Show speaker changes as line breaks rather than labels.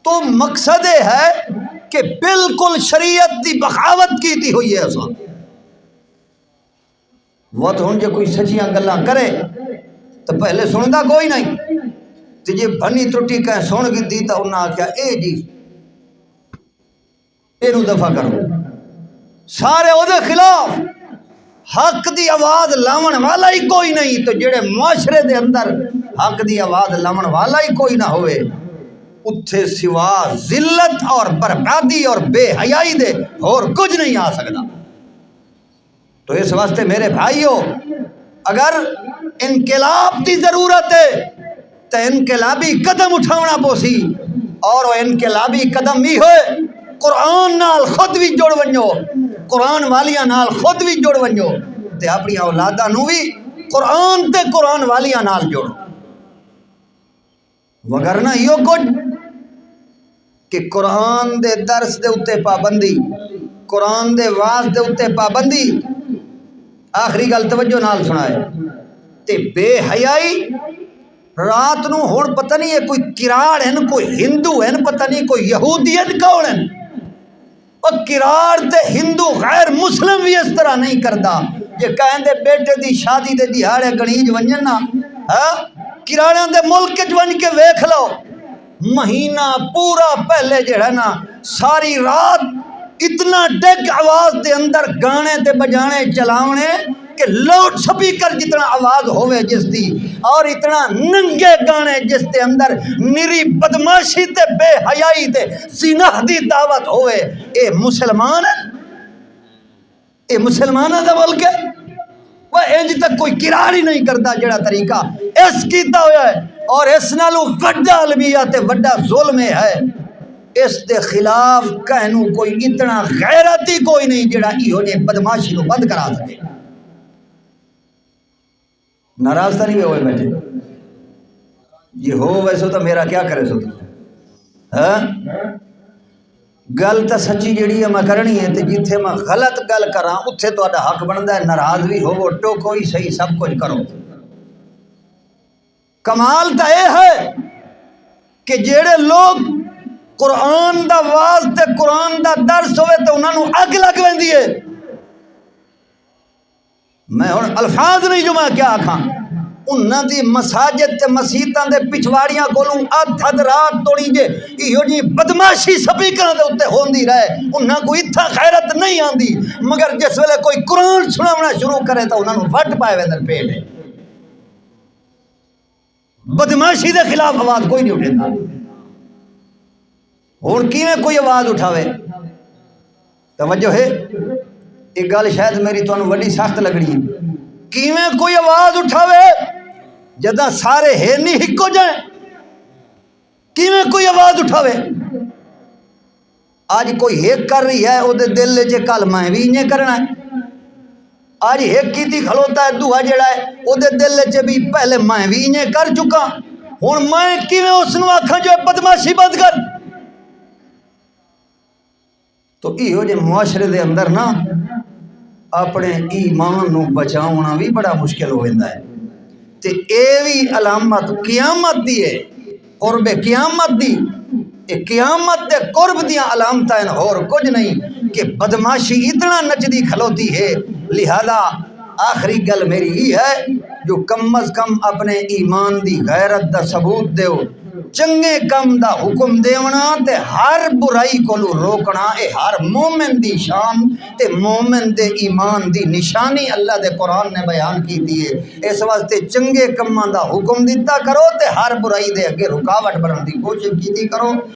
تو مقصد یہ ہے کہ بالکل شریعت دی بغاوت کیتی ہوئی ہے اساں وہ تو ہن جے کوئی سچیاں گلاں کرے تو پہلے سندا کوئی نہیں تے جے بھنی ترٹی کہ سن گئی دی تو انہاں آکھیا اے جی اینو دفع کرو سارے او دے خلاف حق دی آواز لاون والا ہی کوئی نہیں تو جڑے معاشرے دے اندر حق دی آواز لاون والا ہی کوئی نہ ہوئے اتھے سوا ذلت اور بربادی اور بے حیائی دے اور کچھ نہیں آ سکتا تو اس واسطے میرے بھائیو اگر انقلاب دی ضرورت ہے تو انقلابی قدم اٹھاونا پوسی اور وہ انقلابی قدم بھی ہوئے قرآن نال خود بھی جوڑ ونجو قرآن والیاں نال خود بھی جوڑ ونجو تے اپنی اولاداں نو بھی قرآن تے قرآن والیاں نال جوڑو وگرنہ یہ کچھ کہ قرآن دے درس دے اتے پابندی قرآن دے واز دے اتے پابندی آخری گل توجہ نال سنائے تے بے حیائی رات نو ہون پتہ نہیں ہے کوئی کراڑ ہیں کوئی ہندو ہیں پتہ نہیں کوئی یہودیت کون ہیں اور کراڑ تے ہندو غیر مسلم بھی اس طرح نہیں کردا یہ کہیں دے بیٹے دی شادی دے دیہاڑے گنیج ونجن نا کراڑیاں دے ملک ون کے ویکھ لو مہینہ پورا پہلے جڑا نا ساری رات اتنا ڈگ آواز دے اندر گانے تے بجانے چلاونے کہ لاؤڈ سپیکر جتنا آواز ہوئے جس دی اور اتنا ننگے گانے جس دے اندر نری بدماشی تے بے حیائی تے زنا دی دعوت ہوئے اے مسلمان ہے اے مسلمانہ دا ملک ہے وہ انج تک کوئی کراڑ ہی نہیں کرتا جڑا طریقہ اس کیتا ہوا ہے اور اس نالو وڈا المیہ تے وڈا ظلم ہے اس دے خلاف کہنو کوئی اتنا غیرتی کوئی نہیں جڑا ایہو جے بدماشی نو بند کرا سکے ناراض تو نہیں ہوئے بیٹھے یہ ہو ویسے تو میرا کیا کرے سو گل تو سچی جڑی ہے میں کرنی ہے تے جتھے میں غلط گل کراں اتھے تو حق بندا ہے ناراض بھی ہو ٹوکو ہی صحیح سب کچھ کرو کمال تو یہ ہے کہ جڑے لوگ قرآن دا واز تے قرآن دا درس ہوئے تو انہاں نو اگ لگ ویندی ہے میں ہن الفاظ نہیں جو میں کیا آکھاں انہاں دی مساجد تے مسیتاں دے پچھواڑیاں کولوں ادھ رات توڑی جے ایہو جی بدماشی سپیکراں دے اوتے ہوندی رہے انہاں کو اتھا غیرت نہیں آندی مگر جس ویلے کوئی قرآن سناونا شروع کرے تو انہاں نو وٹ پائے ویندر پیٹ بدماشی دے خلاف آواز کوئی نہیں اٹھیتا ہن کیویں کوئی آواز اٹھاوے توجہ ہے ایک گل شاید میری تانوں وڈی سخت لگنی ہے کیویں کوئی آواز اٹھاوے جداں سارے ہے نہیں ہکو جائیں کیویں کوئی آواز اٹھاوے آج کوئی ایک کر رہی ہے وہ دل لے کل میں بھی انہیں کرنا ہے آج ایک کی تھی کھلوتا ہے دوہا جڑا ہے وہ دل لے بھی پہلے میں بھی انہیں کر چکا ہن میں کیویں اس نو آکھاں جو بدماشی بند کر تو ایہو جے معاشرے دے اندر نا اپنے ایمان نو بچاؤنا بھی بڑا مشکل ہو جاتا ہے تے اے بھی علامت قیامت دی ہے قرب قیامت دی اے قیامت دے قرب دیاں علامتاں ہیں اور کچھ نہیں کہ بدماشی اتنا نچدی کھلوتی ہے لہذا آخری گل میری ہی ہے جو کم از کم اپنے ایمان دی غیرت دا ثبوت دیو چنگے کم دا حکم دیونا تے ہر برائی کو روکنا اے ہر مومن دی شان تے مومن دے ایمان دی نشانی اللہ دے قرآن نے بیان کی دیئے اس واسطے چنگے کماں دا حکم دیتا کرو تے ہر برائی دے اگے رکاوٹ بنن دی کوشش کیتی کرو